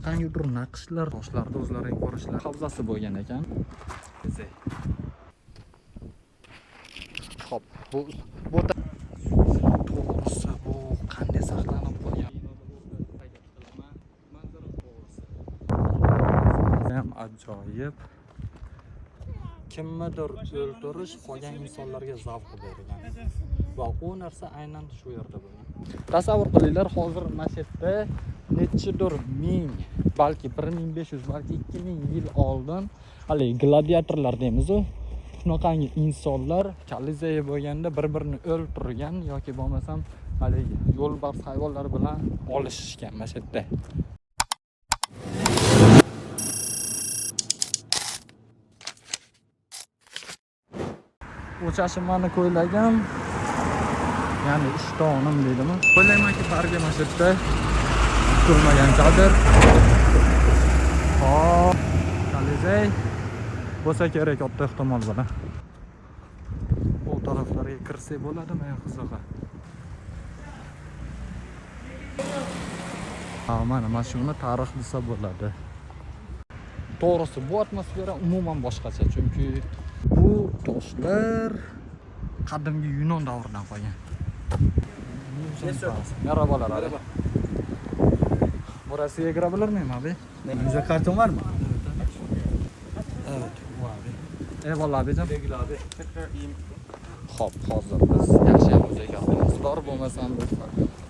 shunaqangidir naqshlar, toshlarda o'zlarining ko'rishlar havzasi bo'lgan ekan. Xo'p, bu to'g'risi bu qanday saqlanib qolgan? Ham ajoyib. Kimnidir o'ldirish qolgan insonlarga zavq bergan. Va u narsa aynan shu yerda bo'lgan. Tasavvur qilinglar, hozir mana shu yerda nechidir ming, balki 1500, balki 2000 yil oldin haligi gladiatorlar deymiz-ku, shunaqangi insonlar Kolizey bo'lganda bir-birini o'ldirgan yoki bo'lmasam haligi yo'lbars hayvonlar bilan olishishgan mana shu yerda. O'chashimani ko'ylagan, ya'ni ishtonim deydimi? O'ylaymanki, barga mana shu yerda kutilmagan jabr. Hop, Kolizey bo'lsa kerak, katta ehtimol bilan. Bu taraflarga kirsak bo'ladimi, qizig'i? Mana shuni tarix desa bo'ladi. To'g'risi, bu atmosfera umuman boshqacha, chunki bu toshlar qadimgi Yunon davridan qolgan. Merhabalar. Merhaba. Burasiga girebilir miyim abi? Bize kartın var mı? Evet, bu abi. Eyvallah abicim. Sevgili abi. Tekrar iyiyim. Hop, hozir biz yaxshi muzey kartamiz bor, bo'lmasam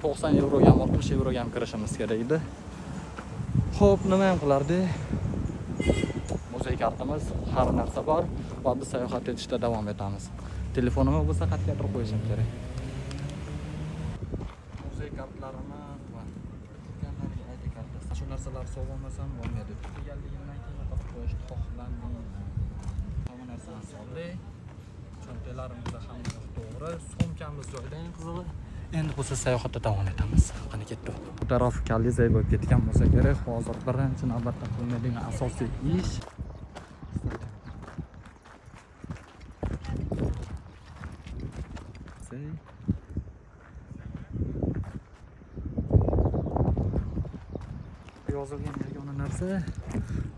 90 euroga ham 60 euroga ham kirishimiz kerak edi. Hop, nima ham qilardi? Muzey kartamiz, har narsa bor va biz sayohat etishda davom etamiz. Telefonimni bo'lsa xatga turib qo'yishim kerak. Muzey kartlarini va tutganlarga ID kartasi, shu narsalar sog'olmasam bo'lmaydi. Tugaganligimdan keyin topib qo'yishni xohlamayman. Hamma narsani soldik. Cho'ntaklarimizda hamma to'g'ri, sumkamiz joyida, eng qizig'i. Endi bo'lsa sayohatda davom etamiz. Qani ketdik. Bu taraf Kolizey bo'lib ketgan bo'lsa kerak. Hozir birinchi navbatda qilinadigan asosiy ish yozilgan yagona narsa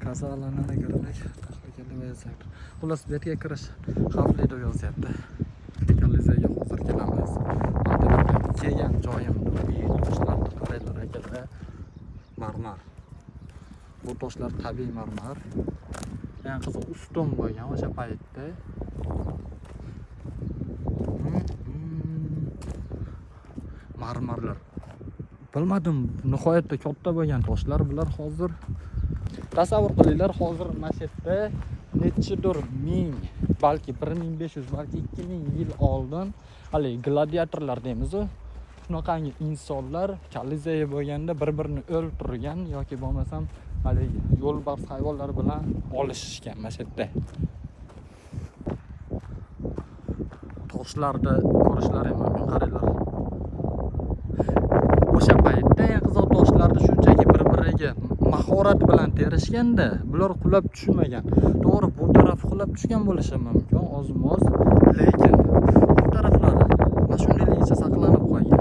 kasallanadiganlik tahlikali vaziyat. Xullas, bu yerga kirish xavfli deb yozyapti. Kolizeyga hozir kelamiz. Kelgan joyim toshlarni qaraylar akalar. Marmar. Bu toshlar tabiiy marmar. Eng qiziq ustun bo'lgan o'sha paytda. Marmarlar. Bilmadim, nihoyatda katta bo'lgan toshlar bular hozir. Tasavvur qilinglar, hozir mana shu yerda nechidir ming, balki 1500, balki 2000 yil oldin haligi gladiatorlar deymiz-ku, shunaqangi insonlar Kolizey bo'lganda bir-birini o'ldirgan yoki bo'lmasam haligi yo'lbars hayvonlar bilan olishishgan mana shu yerda. Toshlarda ko'rishlari ham mumkin, qaranglar. O'sha paytda eng qiziq toshlarni shunchaki bir-biriga mahorat bilan terishganda, bular qulab tushmagan. To'g'ri, bu taraf qulab tushgan bo'lishi mumkin, oz-moz, lekin bu taraflari mana shundayligicha saqlanib qolgan.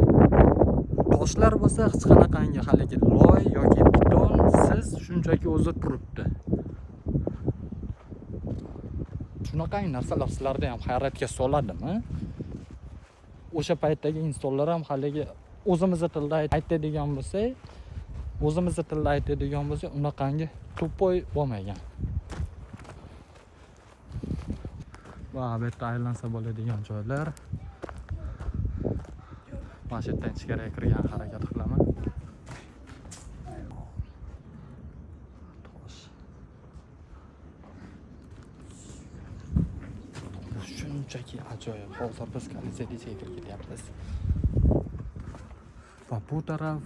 Toshlar bo'lsa hech qanaqangi haligi loy yoki beton siz shunchaki o'zi turibdi. Shunaqangi narsalar sizlarni ham hayratga soladimi? O'sha paytdagi insonlar ham haligi o'zimizning tilda aytadigan bo'lsa, unaqangi to'poy bo'lmagan. Va bu yerda aylansa bo'ladigan joylar. Mana shu yerdan ichkariga kirgan harakat qilaman. Shunchaki ajoyib. Hozir biz Kolizeyga kirib ketyapmiz. Va bu taraf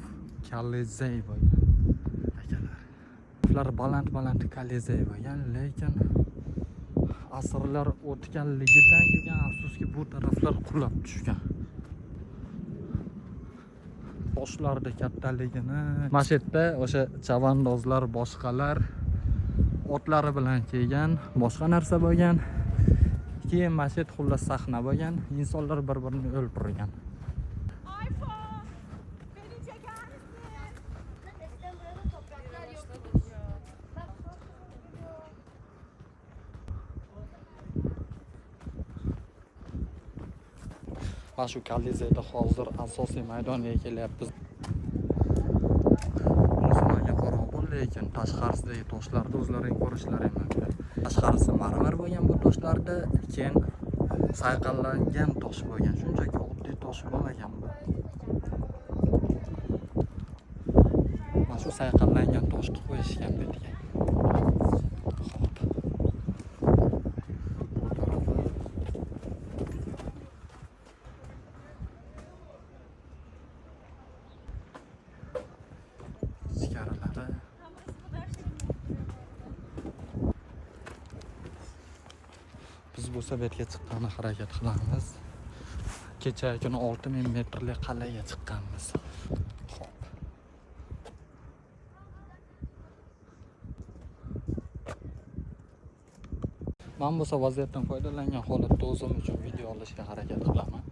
Kolizey bo'lgan. Akalar. Ular baland Kolizey bo'lgan, lekin asrlar o'tganligidan kelgan afsuski bu taraflar qulab tushgan. Toshlarda kattaligini, mana shu yerda o'sha chavandozlar, boshqalar otlari bilan kelgan, boshqa narsa bo'lgan. Keyin mana shu xullas sahna bo'lgan, insonlar bir-birini o'ldirgan. Mana shu Kolizeyda hozir asosiy maydonga kelyapmiz. Bunisiga qorong'u, lekin tashqarisidagi toshlarni o'zlaring ko'rishlaring mumkin. Tashqarisi marmar bo'lgan bu toshlarda, keyin sayqallangan tosh bo'lgan. Shunchaki oddiy tosh bo'lmagan bu. Mana shu sayqallangan toshni qo'yishgan betga. Xo'p. Bu tarafi ichkarilari. Biz bo'lsa betga chiqqanni harakat qilamiz. Kecha kuni 6000 metrlik qal'aga chiqqanmiz. Xo'p. Men bo'lsa vaziyatdan foydalangan holatda o'zim uchun video olishga harakat qilaman.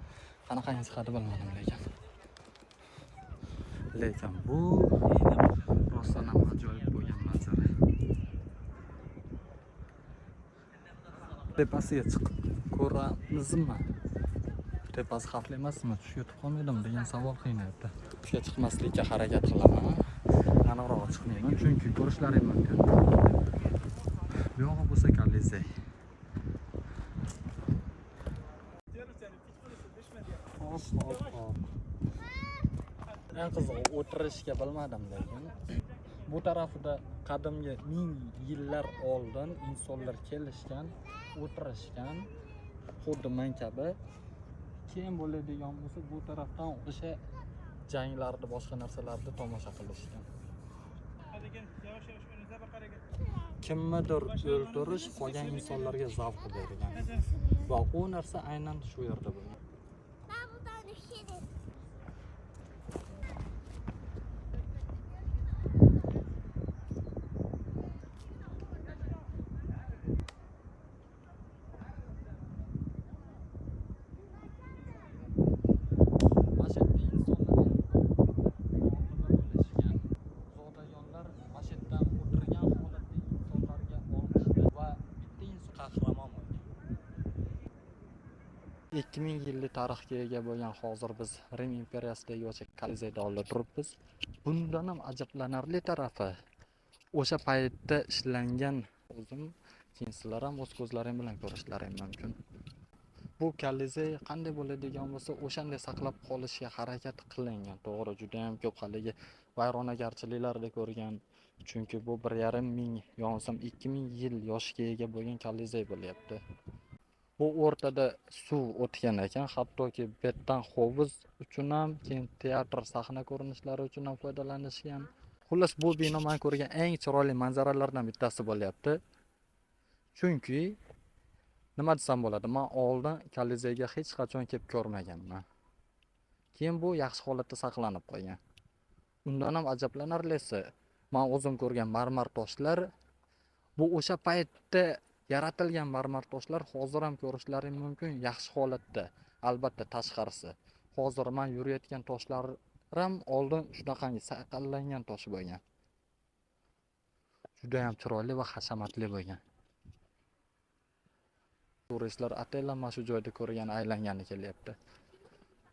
Qanaqangi chiqadi bilmadim lekin bu rostdan ham ajoyib bo'lgan manzara. Tepasiga chiqib ko'ramizmi? Tepasi xavfli emasmi? Tushib yotib qolmaydimi degan savol qiynayapti. Tushga chiqmaslikka harakat qilaman. Aniqroq chiqmayman, chunki ko'rishlaring mumkin. Bu yog'i bo'lsa Kolizey. Eng qizig'i o'tirishga bilmadim lekin bu tarafida qadimgi 1000 yillar oldin insonlar kelishgan, o'tirishgan, xuddi men kabi. Keyin bo'ladigan bo'lsa bu tarafdan o'sha janglarni, boshqa narsalarni tomosha qilishgan. Kimnidir o'ldirish qolgan insonlarga zavq bergan. Va u narsa aynan shu yerda bo'lgan. Qahramon bo'lgan. 2000 yillik tarixga ega bo'lgan hozir biz Rim imperiyasidagi o'sha Kolizeyda olib turibmiz. Bundan ham ajablanarli tarafi o'sha paytda ishlangan o'zim, keyin sizlar ham o'z ko'zlaring bilan ko'rishlaring mumkin. Bu Kolizey qanday bo'ladigan bo'lsa, o'shanday saqlab qolishga harakat qilingan. To'g'ri, juda ham ko'p haligi vayronagarchiliklarni ko'rgan. Chunki bu 1500 yo'nsam 2000 yil yoshga ega bo'lgan Kolizey bo'lyapti. Bu o'rtada suv o'tgan ekan, hattoki betdan hovuz uchun ham, keyin teatr sahna ko'rinishlari uchun ham foydalanishgan. Xullas, bu bino men ko'rgan eng chiroyli manzaralardan bittasi bo'lyapti. Chunki nima desam bo'ladi, men oldin Kolizeyga hech qachon kelib ko'rmaganman. Keyin bu yaxshi holatda saqlanib qolgan. Undan ham ajablanarlisi, men o'zim ko'rgan marmar toshlar bu o'sha paytda yaratilgan marmar toshlar, hozir ham ko'rishlaring mumkin yaxshi holatda. Albatta tashqarisi. Hozir men yurayotgan toshlar ham oldin shunaqangi sayqallangan tosh bo'lgan. Juda ham chiroyli va hashamatli bo'lgan. Turistlar ataylab mana shu joyda ko'rgan aylangani kelyapti.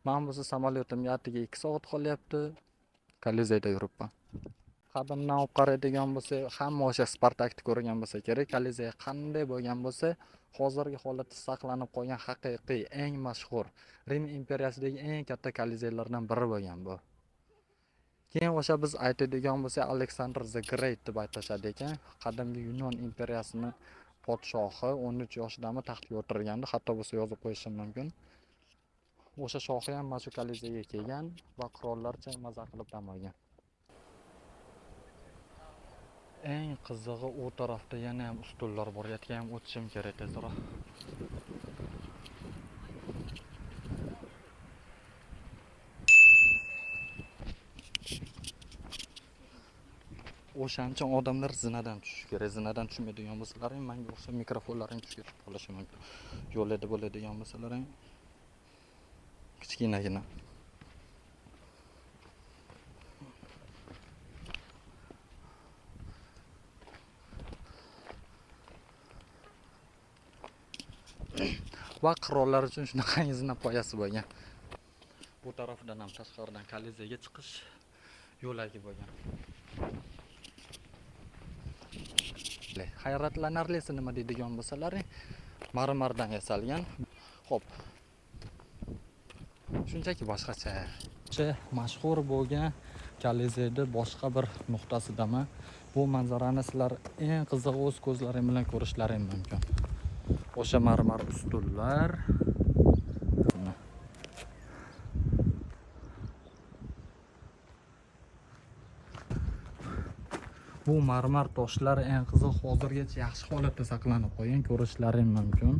Men bo'lsa samolyotimga atiga 2 soat qolyapti. Kolizeyda yuribman. Qadimdan olib qaraydigan bo'lsa, hamma o'sha Spartakni ko'rgan bo'lsa kerak, Kolizey qanday bo'lgan bo'lsa, hozirgi holatda saqlanib qolgan haqiqiy eng mashhur Rim imperiyasidagi eng katta Kolizeylardan biri bo'lgan bu. Keyin o'sha biz aytadigan bo'lsa, Alexander the Great deb aytishadi ekan. Qadimgi Yunon imperiyasining podshohi 13 yoshidami taxtga o'tirgandi, hatto bo'lsa yozib qo'yishim mumkin. O'sha shohi ham mana shu Kolizeyga kelgan va qirollarcha maza qilib dam olgan. Eng qizig'i u tarafda yana ham ustullar bor. Yetga ham o'tishim kerak tezroq. O'shancha odamlar zinadan tushish kerak. Zinadan tushmaydigan bo'lsalaring, menga o'xshab mikrofonlaring tushib ketib qolishi mumkin. Yo'lda bo'ladigan bo'lsalaring, kichkinagina. Va qirollar uchun shunaqangi zina poyasi bo'lgan. Bu tarafdan ham tashqaridan Kolizeyga chiqish yo'lagi bo'lgan. Hayratlanarlisi nima deydigan bo'lsalar, marmardan yasalgan. Xo'p. Shunchaki boshqacha. Mashhur bo'lgan Kolizeyda boshqa bir nuqtasidaman. Bu manzarani sizlar eng qiziq o'z ko'zlaring bilan ko'rishlaring mumkin. O'sha marmar ustunlar. Bu marmar toshlar eng qiziq hozirgacha yaxshi holatda saqlanib qolgan, ko'rishlaring mumkin.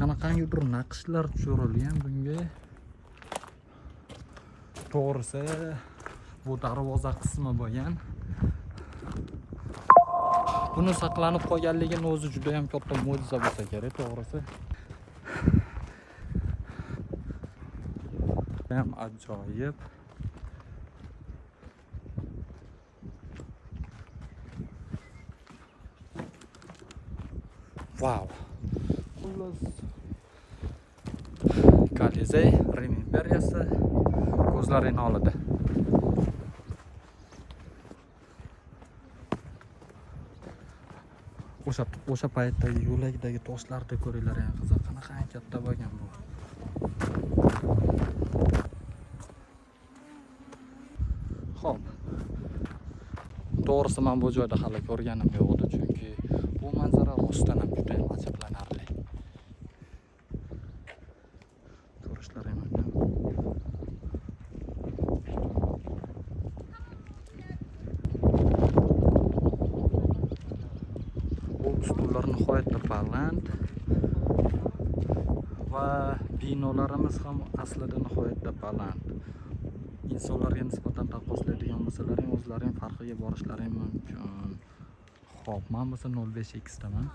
Qanaqangidir naqshlar tushirilgan bunga. To'g'risi, bu darvoza qismi bo'lgan. Buni saqlanib qolganligini o'zi juda ham katta mo'jiza bo'lsa kerak, to'g'risi. Ham ajoyib. Wow. Xullas, Kolizey, Rim imperiyasi ko'zlaring oldida. O'sha paytdagi yo'lakdagi toshlarni ko'ringlar, ham qiziq. Qanaqa katta bo'lgan bu. Xo'p. To'g'risi men bu joyda hali ko'rganim yo'q edi, chunki bu manzara rostdan ham juda ham ajablanarli. Ko'rishlaring mumkin. Bu ustunlar nihoyatda baland va binolarimiz ham aslida nihoyatda baland. İnsanlarga nisbatan taqqoslaydigan bo'lsalaring, o'zlaring farqiga borishlaring mumkin. Xo'p, men bo'lsa 05X daman.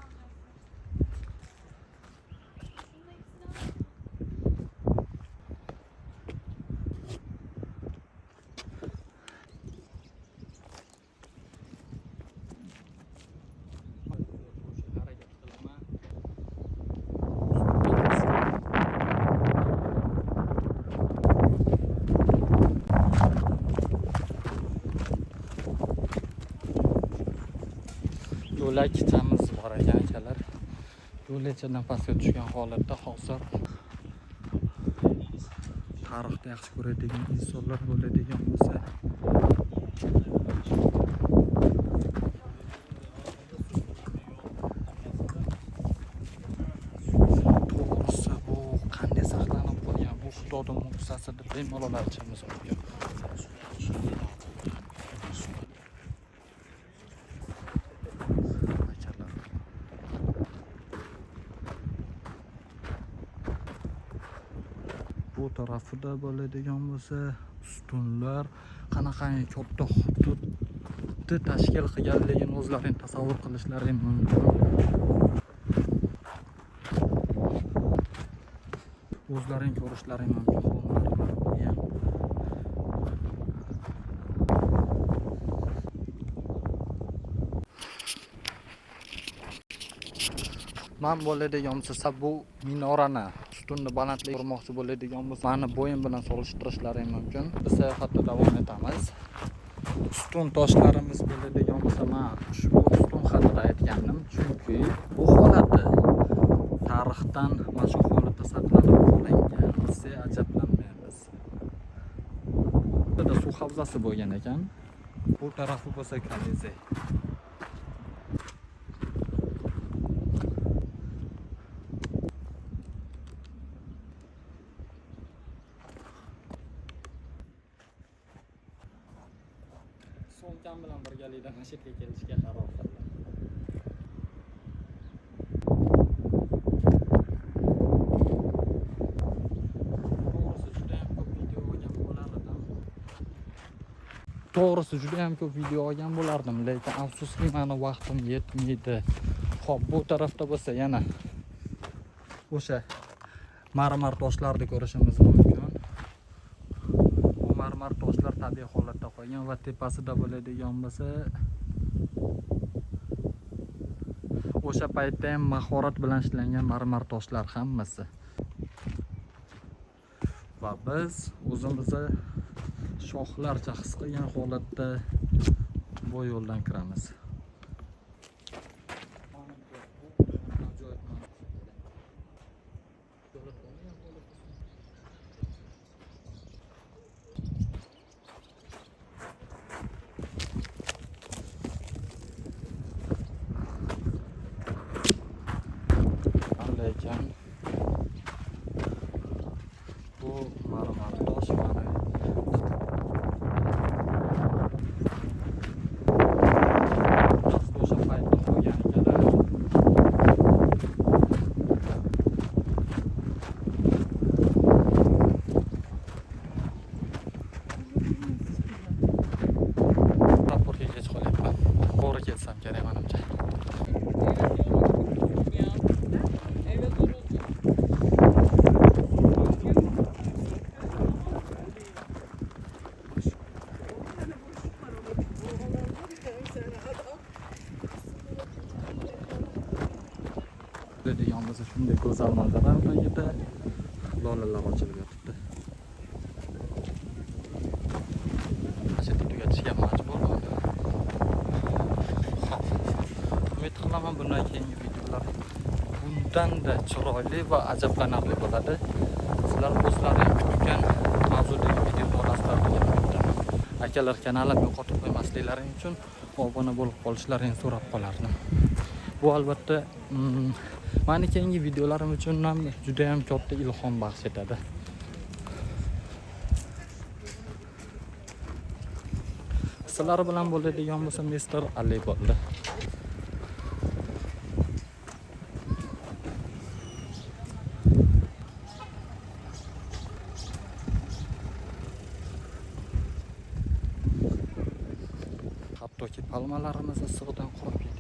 Yo'lakchamiz bor ekan akalar. Yo'lakchadan pastga tushgan holatda hozir tarixda yaxshi ko'radigan insonlar bo'ladigan bo'lsa, to'g'risi bu qanday saqlanib qolgan, bu Xudoning mo'jizasi deb bemalol aytishimiz mumkin. Bu tarafida bo'ladigan bo'lsa, ustunlar qanaqangi katta hududni tashkil qilganligini o'zlaring tasavvur qilishlaring mumkin. O'zlaring ko'rishlaring mumkin. Men bo'ladigan bo'lsa, bu minorani ustunni balandligi ko'rmoqchi bo'ladigan bo'lsa, meni bo'yim bilan solishtirishlaring mumkin. Biz sayohatda davom etamiz. Ustun toshlarimiz bo'ladigan bo'lsa, men ushbu ustun haqida aytgandim, chunki bu holati tarixdan mana shu holatda saqlanib qolingan. Biz ajablanmaymiz. Burada suv havzasi bo'lgan ekan. Bu tarafi bo'lsa Kolizey. So'mkam bilan birgalikda masjidga kelishga qaror qildim. To'g'risi juda ham ko'p video olgan bo'lardim, lekin afsuski meni vaqtim yetmaydi. Xo'p, bu tarafda bo'lsa yana o'sha marmar toshlarni ko'rishimiz mumkin. Bu marmar toshlar tabiiy holatda qolgan va tepasida bo'ladigan bo'lsa, o'sha paytda ham mahorat bilan ishlangan marmar toshlar hammasi. va biz o'zimizni shoxlarcha his qilgan holatda bu yo'ldan kiramiz. Lekin bu marmar tosh mana o'sha paytda qo'ygan ekanlar. Raportga kech qolyapman. To'g'ri kelsam kerak menimcha. Yonimizda shunday go'zal manzara tagida lolalar ochilib yotibdi. Mashina tugatishga majburman. Umid qilaman bundan keyingi videolar bundan-da chiroyli va ajablanarli bo'ladi. Sizlar o'zlaringiz kutgan mavzudagi videoni olasizlar degan umiddaman. Akalar, kanalim yo'qotib qo'ymasliklaring uchun obuna bo'lib qolishlarini so'rab qolardim. Bu albatta meni keyingi videolarim uchun ham juda ham katta ilhom baxsh etadi. Sizlar bilan bo'ladigan bo'lsa Mr. Ali bo'ldi. Hattoki palmalarimiz issiqdan qurib